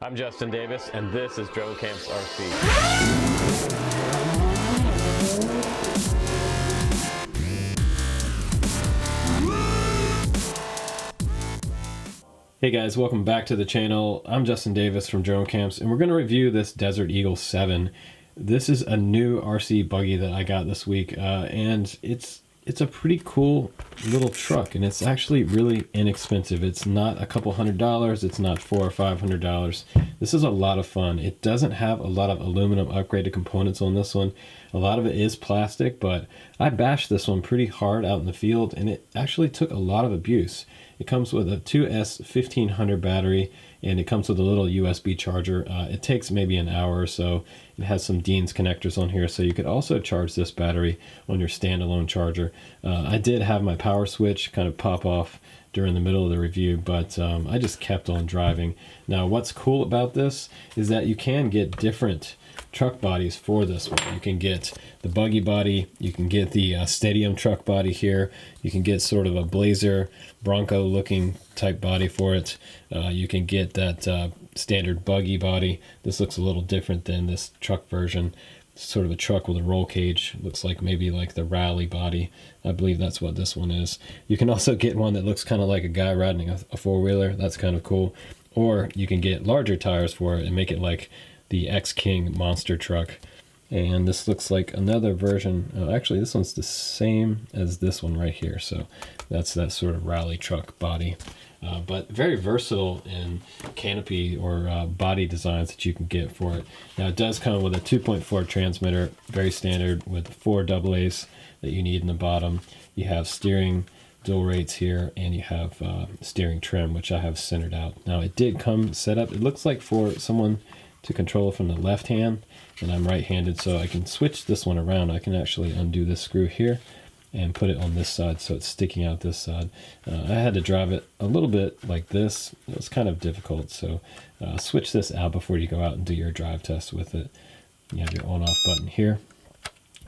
I'm Justin Davis, and this is Drone Camps RC. Hey guys, welcome back to the channel. I'm Justin Davis from Drone Camps, and we're going to review this Desert Eagle 7. This is a new RC buggy that I got this week, and it's a pretty cool little truck, and it's actually really inexpensive. It's not a couple $100s, it's not $400 or $500. This is a lot of fun. It doesn't have a lot of aluminum upgraded components on this one. A lot of it is plastic, but I bashed this one pretty hard out in the field, and it actually took a lot of abuse. It comes with a 2S 1500 battery, and it comes with a little USB charger. It takes maybe an hour or so. It has some Dean's connectors on here, so you could also charge this battery on your standalone charger. I did have my power switch kind of pop off during the middle of the review, but I just kept on driving. Now, what's cool about this is that you can get different truck bodies for this one. You can get the buggy body, you can get the stadium truck body here, you can get sort of a Blazer Bronco looking type body for it. You can get that standard buggy body. This looks a little different than this truck version. It's sort of a truck with a roll cage. Looks like maybe like the rally body. I believe that's what this one is. You can also get one that looks kind of like a guy riding a four-wheeler. That's kind of cool. Or you can get larger tires for it and make it like the X-King monster truck. And this looks like another version. Actually, this one's the same as this one right here. So that's that sort of rally truck body. But very versatile in canopy or body designs that you can get for it. Now, it does come with a 2.4 transmitter, very standard, with 4 AA's that you need in the bottom. You have steering dual rates here, and you have steering trim, which I have centered out. Now, it did come set up. It looks like for someone to control it from the left hand, and I'm right-handed, so I can switch this one around. I can actually undo this screw here and put it on this side so it's sticking out this side. I had to drive it a little bit like this. It was kind of difficult, so switch this out before you go out and do your drive test with it. You have your on-off button here.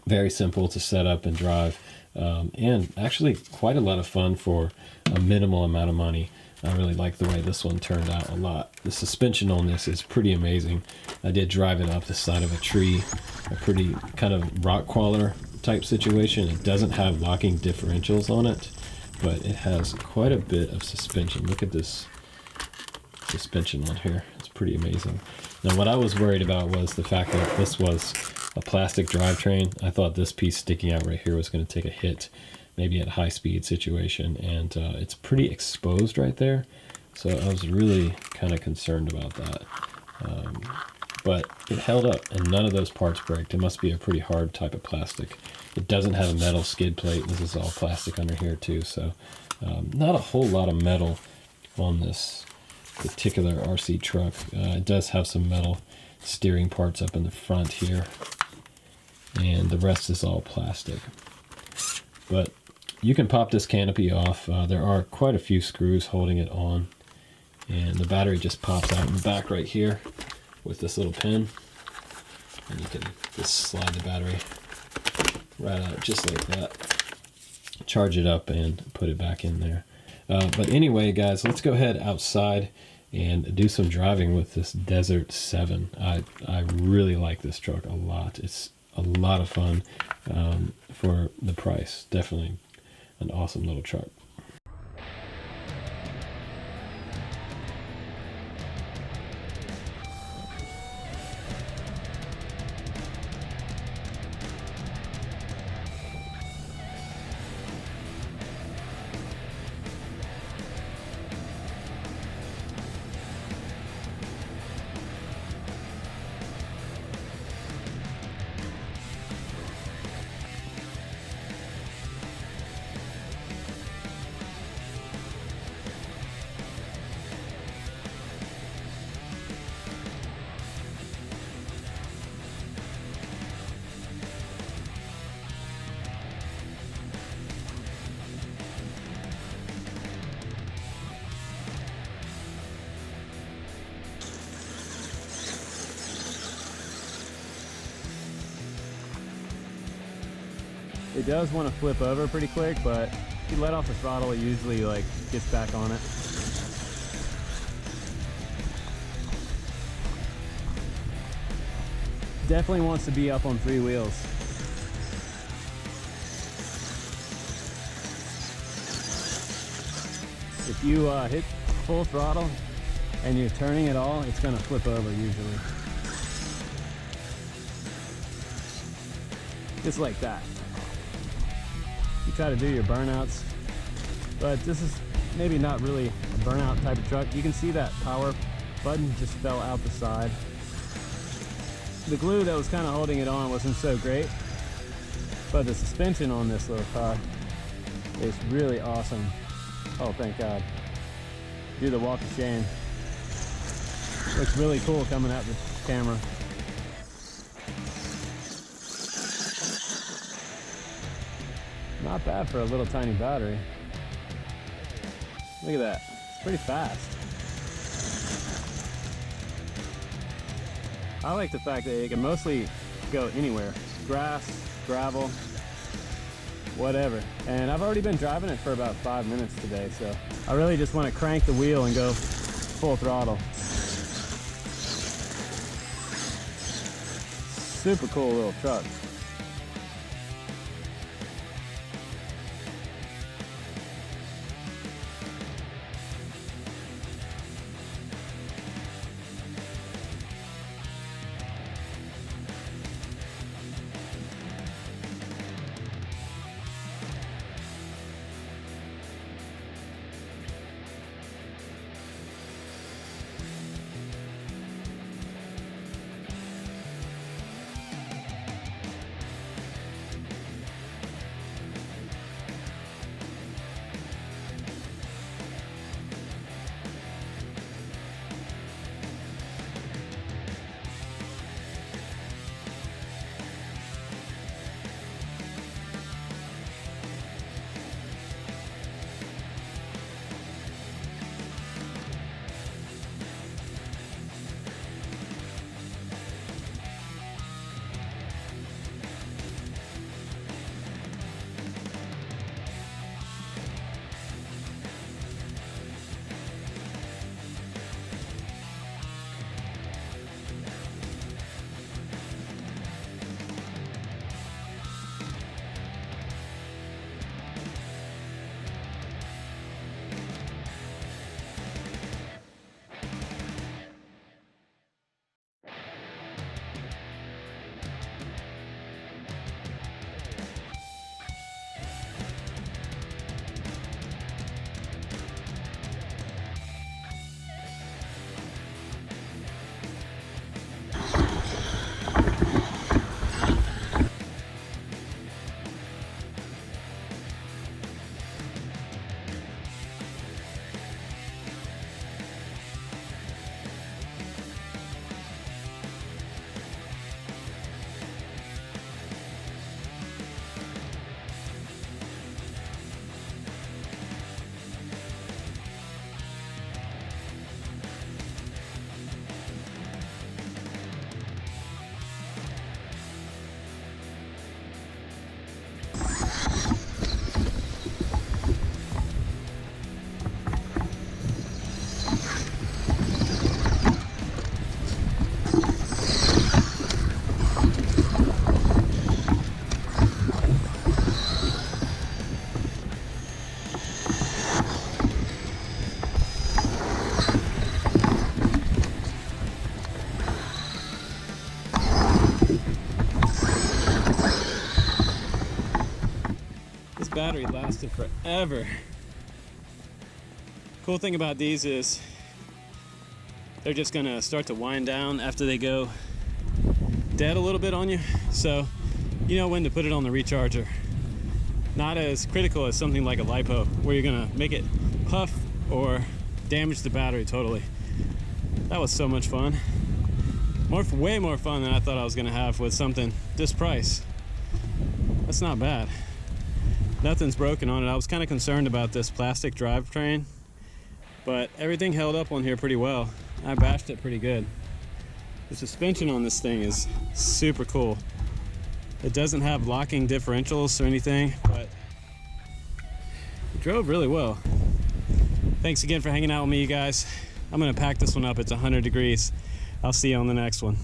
Very simple to set up and drive, and actually quite a lot of fun for a minimal amount of money. I really like the way this one turned out a lot. The suspension on this is pretty amazing. I did drive it up the side of a tree, a pretty kind of rock crawler type situation. It doesn't have locking differentials on it, but it has quite a bit of suspension. Look at this suspension on here. It's pretty amazing. Now, what I was worried about was the fact that this was a plastic drivetrain. I thought this piece sticking out right here was going to take a hit, maybe at a high speed situation, and it's pretty exposed right there, so I was really kind of concerned about that. But it held up, and none of those parts braked. It must be a pretty hard type of plastic. It doesn't have a metal skid plate. This is all plastic under here too, so not a whole lot of metal on this particular RC truck. It does have some metal steering parts up in the front here, and the rest is all plastic. But you can pop this canopy off. There are quite a few screws holding it on, and the battery just pops out in the back right here with this little pin, and you can just slide the battery right out just like that, charge it up, and put it back in there. But anyway, guys, let's go ahead outside and do some driving with this Desert 7. I really like this truck a lot. It's a lot of fun for the price. Definitely an awesome little truck. It does want to flip over pretty quick, but if you let off the throttle, it usually like gets back on it. definitely wants to be up on 3 wheels. If you hit full throttle and you're turning at all, it's gonna flip over usually. Just like that. You try to do your burnouts, but this is maybe not really a burnout type of truck. You can see that power button just fell out the side. The glue that was kind of holding it on wasn't so great, but the suspension on this little car is really awesome. Oh, thank God. Do the walk of shame. Looks really cool coming out the camera. Not bad for a little tiny battery. Look at that. It's pretty fast. I like the fact that it can mostly go anywhere. Grass, gravel, whatever. And I've already been driving it for about 5 minutes today, so I really just want to crank the wheel and go full throttle. Super cool little truck. Battery lasted forever. Cool thing about these is they're just gonna start to wind down after they go dead a little bit on you, so you know when to put it on the recharger. Not as critical as something like a LiPo where you're gonna make it puff or damage the battery totally. That was so much fun. Way more fun than I thought I was gonna have with something this price. That's not bad. Nothing's broken on it. I was kind of concerned about this plastic drivetrain, but everything held up on here pretty well. I bashed it pretty good. The suspension on this thing is super cool. It doesn't have locking differentials or anything, but it drove really well. Thanks again for hanging out with me, you guys. I'm gonna pack this one up. It's 100 degrees. I'll see you on the next one.